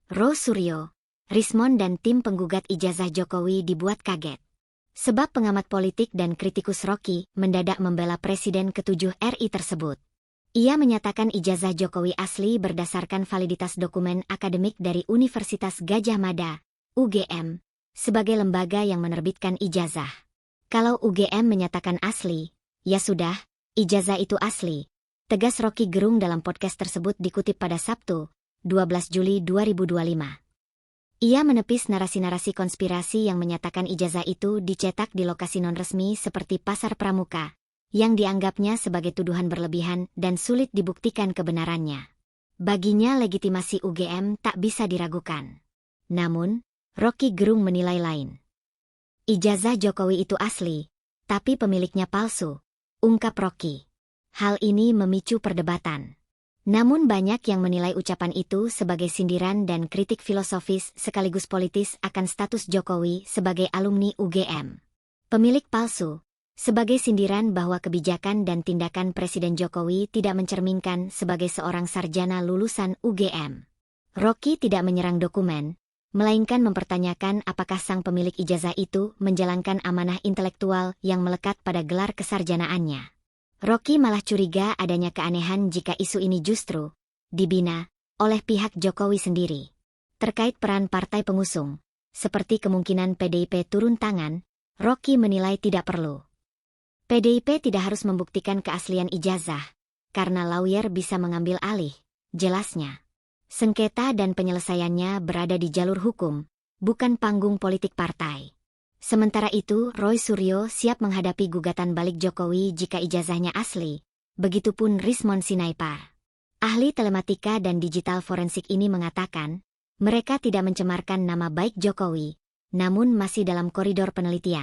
Roy Suryo, Rismon dan tim penggugat ijazah Jokowi dibuat kaget. Sebab pengamat politik dan kritikus Rocky mendadak membela Presiden ke-7 RI tersebut. Ia menyatakan ijazah Jokowi asli berdasarkan validitas dokumen akademik dari Universitas Gadjah Mada, UGM, sebagai lembaga yang menerbitkan ijazah. Kalau UGM menyatakan asli, ya sudah, ijazah itu asli. Tegas Rocky Gerung dalam podcast tersebut dikutip pada Sabtu, 12 Juli 2025. Ia menepis narasi-narasi konspirasi yang menyatakan ijazah itu dicetak di lokasi non-resmi seperti Pasar Pramuka, yang dianggapnya sebagai tuduhan berlebihan dan sulit dibuktikan kebenarannya. Baginya legitimasi UGM tak bisa diragukan. Namun, Rocky Gerung menilai lain. Ijazah Jokowi itu asli, tapi pemiliknya palsu, ungkap Rocky. Hal ini memicu perdebatan. Namun banyak yang menilai ucapan itu sebagai sindiran dan kritik filosofis sekaligus politis akan status Jokowi sebagai alumni UGM. Pemilik palsu, sebagai sindiran bahwa kebijakan dan tindakan Presiden Jokowi tidak mencerminkan sebagai seorang sarjana lulusan UGM. Rocky tidak menyerang dokumen, melainkan mempertanyakan apakah sang pemilik ijazah itu menjalankan amanah intelektual yang melekat pada gelar kesarjanaannya. Rocky malah curiga adanya keanehan jika isu ini justru dibina oleh pihak Jokowi sendiri. Terkait peran partai pengusung, seperti kemungkinan PDIP turun tangan, Rocky menilai tidak perlu. PDIP tidak harus membuktikan keaslian ijazah, karena lawyer bisa mengambil alih, jelasnya. Sengketa dan penyelesaiannya berada di jalur hukum, bukan panggung politik partai. Sementara itu, Roy Suryo siap menghadapi gugatan balik Jokowi jika ijazahnya asli, begitupun Rismon Sinaipar. Ahli telematika dan digital forensik ini mengatakan, mereka tidak mencemarkan nama baik Jokowi, namun masih dalam koridor penelitian.